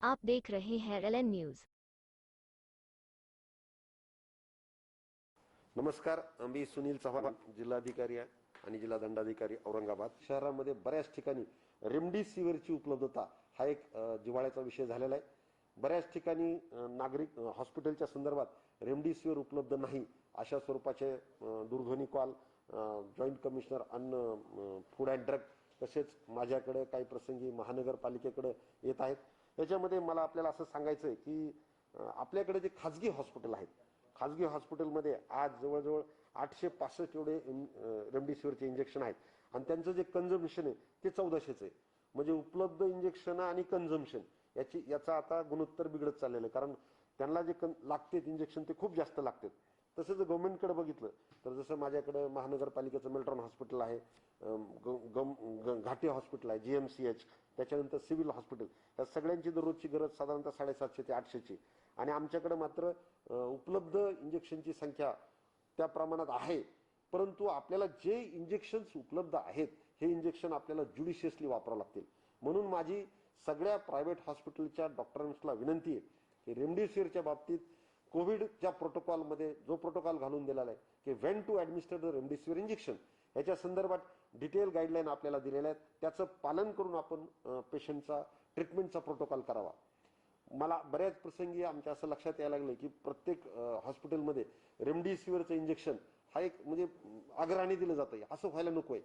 आप देख रहे हैं LN न्यूज। नमस्कार, मी सुनील चव्हाण, जिल्हाधिकारी आणि जिल्हा दंडाधिकारी औरंगाबाद शहरामध्ये बऱ्याच ठिकाणी रेमडेसिवीरची उपलब्धता हा एक जिव्हाळ्याचा विषय झालेला आहे। बऱ्याच ठिकाणी नागरिक हॉस्पिटलच्या संदर्भात रेमडेसिवीर उपलब्ध नाही अशा स्वरूपाचे दूरध्वनी कॉल जॉईंट कमिशनर अन्न फूड अँड ड्रग तसेच माझ्याकडे काही प्रसंगी महानगरपालिकेकडे येत आहेत। याच्यामध्ये मला आपल्याला असं सांगायचं आहे की आपल्याकडे जे खाजगी हॉस्पिटल आहेत, खाजगी हॉस्पिटलमध्ये आज जवळजवळ 865 एवढे रेमडेसिवीरचे इंजेक्शन आहेत आणि त्यांचं जे कन्झम्पशन आहे ते 1400च आहे। म्हणजे उपलब्ध इंजेक्शन आणि कन्झम्पशन याचा आता गुणोत्तर बिघडत चाललेलं आहे, कारण त्यांना जे लागते इंजेक्शन ते खूप जास्त लागतात। तसं जर गव्हर्नमेंटकडे बघितलं तर जसं माझ्याकडे महानगरपालिकेचं मेल्ट्रॉन हॉस्पिटल आहे, घाटी हॉस्पिटल आहे, GMCH, त्याच्यानंतर सिव्हिल हॉस्पिटल, या सगळ्यांची दररोजची गरज साधारणतः 750 ते 800ची आणि आमच्याकडे मात्र उपलब्ध इंजेक्शनची संख्या त्या प्रमाणात आहे। परंतु आपल्याला जे इंजेक्शन्स उपलब्ध आहेत हे इंजेक्शन आपल्याला ज्युडिशियसली वापरावं लागतील। म्हणून माझी सगळ्या प्रायव्हेट हॉस्पिटलच्या डॉक्टरांना विनंती आहे की रेमडेसिवीरच्या बाबतीत कोविडच्या प्रोटोकॉलमध्ये जो प्रोटोकॉल घालून दिलेला आहे की when to administer the remdesivir injection, याच्या संदर्भात डिटेल गाईडलाईन आपल्याला दिलेल्या आहेत, त्याचं पालन करून आपण पेशंटचा ट्रीटमेंटचा प्रोटोकॉल करावा। मला बऱ्याच प्रसंगी आमच्या असं लक्षात यायला लागलं की प्रत्येक हॉस्पिटलमध्ये रेमडेसिवीरचं इंजेक्शन हा एक म्हणजे आग्रहाने दिलं जातं, असं व्हायला नको आहे।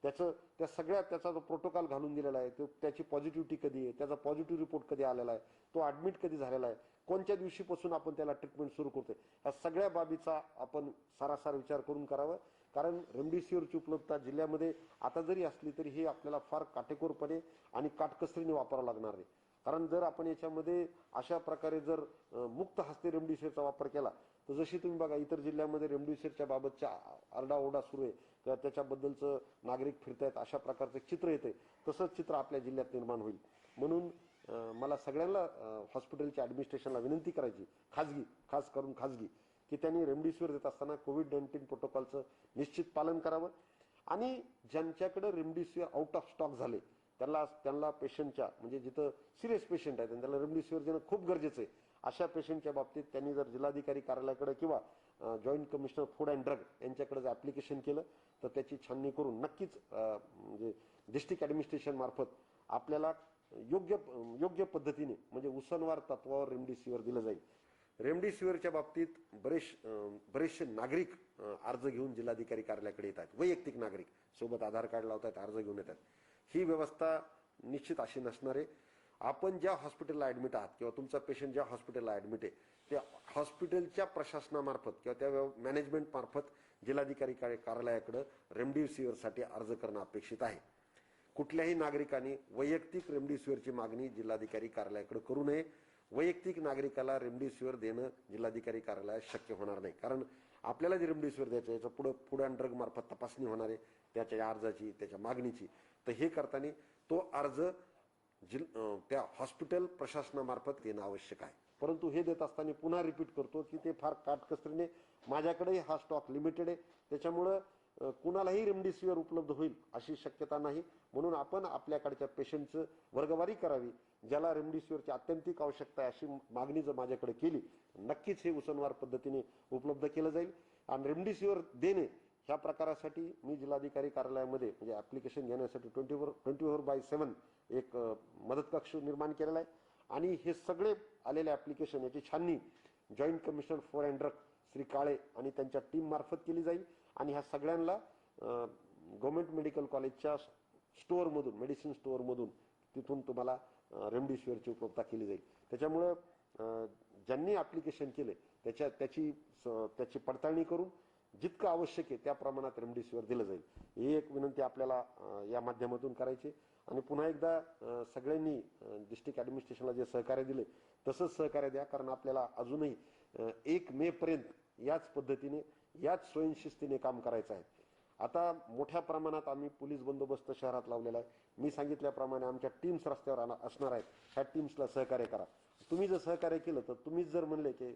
त्याचा जो प्रोटोकॉल घालून दिलेला आहे, त्याची पॉझिटिव्हिटी कधी आहे, त्याचा पॉझिटिव्ह रिपोर्ट कधी आलेला आहे, तो ॲडमिट कधी झालेला आहे, कोणत्या दिवशीपासून आपण त्याला ट्रीटमेंट सुरू करतोय, या सगळ्या बाबीचा आपण सारासार विचार करून करावा। कारण रेमडेसिवीरची उपलब्धता जिल्ह्यामध्ये आता जरी असली तरी हे आपल्याला फार काटेकोरपणे आणि काटकसरीने वापरावं लागणार आहे। कारण जर आपण याच्यामध्ये अशा प्रकारे जर मुक्त हस्ते रेमडेसिवीरचा वापर केला तर जशी तुम्ही बघा इतर जिल्ह्यामध्ये रेमडेसिवीरच्या बाबतच्या आरडाओरडा सुरू आहे किंवा त्याच्याबद्दलचं नागरिक फिरतायत अशा प्रकारचं चित्र येते, तसंच चित्र आपल्या जिल्ह्यात निर्माण होईल। म्हणून मला सगळ्यांना हॉस्पिटलच्या ॲडमिनिस्ट्रेशनला विनंती करायची, खास करून खाजगी, की त्यांनी रेमडेसिवीर देत असताना कोविड-19 प्रोटोकॉलचं निश्चित पालन करावं आणि ज्यांच्याकडे रेमडेसिवीर आउट ऑफ स्टॉक झाले त्यांना पेशंटच्या म्हणजे जिथं सिरियस पेशंट आहेत त्यांना रेमडेसिवीर देणं खूप गरजेचं आहे, अशा पेशंटच्या बाबतीत त्यांनी जर जिल्हाधिकारी कार्यालयाकडे किंवा joint commissioner food and drug यांच्याकडे जर ॲप्लिकेशन केलं तर त्याची छाननी करून नक्कीच म्हणजे डिस्ट्रिक्ट ॲडमिनिस्ट्रेशन मार्फत आपल्याला योग्य पद्धतीने म्हणजे उसनवार तत्वावर रेमडेसिवीर दिलं जाईल। रेमडेसिवीरच्या बाबतीत बरेचसे नागरिक अर्ज घेऊन जिल्हाधिकारी कार्यालयाकडे येतात, वैयक्तिक नागरिक सोबत आधार कार्ड लावतात, अर्ज घेऊन येतात। ही व्यवस्था निश्चित अशी नसणार आहे। आपण ज्या हॉस्पिटलला ॲडमिट आहात किंवा तुमचा पेशंट ज्या हॉस्पिटलला ॲडमिट आहे त्या हॉस्पिटलच्या प्रशासनामार्फत किंवा त्या मॅनेजमेंट मार्फत जिल्हाधिकारी कार्यालयाकडे रेमडेसिवीरसाठी अर्ज करणं अपेक्षित आहे। कुठल्याही नागरिकांनी वैयक्तिक रेमडेसिवीरची मागणी जिल्हाधिकारी कार्यालयाकडे करू नये। वैयक्तिक नागरिकाला रेमडेसिवीर देणं जिल्हाधिकारी कार्यालयात शक्य होणार नाही, कारण आपल्याला जे रेमडेसिवीर द्यायचं याचं फूड अँड ड्रग मार्फत तपासणी होणार आहे त्याच्या अर्जाची, त्याच्या मागणीची। तर हे करताना तो अर्ज त्या हॉस्पिटल प्रशासनामार्फत देणं आवश्यक आहे। परंतु हे देत असताना पुन्हा रिपीट करतो की ते फार काटकसरीने, माझ्याकडे हा स्टॉक लिमिटेड आहे, त्याच्यामुळं कुणालाही रेमडेसिवीर उपलब्ध होईल अशी शक्यता नाही। म्हणून आपण आपल्याकडच्या पेशंटचं वर्गवारी करावी, ज्याला रेमडेसिवीरची अत्यंतिक आवश्यकता आहे अशी मागणी जर माझ्याकडे केली नक्कीच हे उसनवार पद्धतीने उपलब्ध केलं जाईल। आणि रेमडेसिवीर देणे ह्या प्रकारासाठी मी जिल्हाधिकारी कार्यालयामध्ये म्हणजे ॲप्लिकेशन घेण्यासाठी 24/7 एक मदत कक्ष निर्माण केलेला आहे आणि हे सगळे आलेले ॲप्लिकेशन याची छाननी joint commissioner food and drug Shri Kale आणि त्यांच्या टीम मार्फत केली जाईल आणि ह्या सगळ्यांना गव्हर्नमेंट मेडिकल कॉलेजच्या स्टोअरमधून, मेडिसिन स्टोअरमधून तिथून तुम्हाला रेमडेसिवीरची उपलब्धता केली जाईल। त्याच्यामुळं ज्यांनी ॲप्लिकेशन केले त्याची पडताळणी करून जितकं आवश्यक आहे त्या प्रमाणात रेमडेसिवीर दिलं जाईल, ही एक विनंती आपल्याला या माध्यमातून करायची। आणि पुन्हा एकदा सगळ्यांनी डिस्ट्रिक्ट ॲडमिनिस्ट्रेशनला जे सहकार्य दिले तसंच सहकार्य द्या, कारण आपल्याला अजूनही 1 मे पर्यंत याच पद्धतीने याच स्वयंशिस्तीने काम करायचं आहे। आता मोठ्या प्रमाणात आम्ही पोलीस बंदोबस्त शहरात लावलेला आहे। मी सांगितल्याप्रमाणे आमच्या टीम्स रस्त्यावर असणार आहेत, ह्या टीम्सला सहकार्य करा। तुम्ही जर सहकार्य केलं तर तुम्हीच जर म्हणले की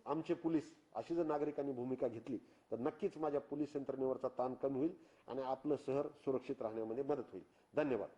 आमचे पोलीस अशी जर नागरिकांनी भूमिका घेतली तर नक्कीच माझ्या पोलीस यंत्रणेवरचा ताण कमी होईल आणि आपलं शहर सुरक्षित राहण्यामध्ये मदत होईल। धन्यवाद।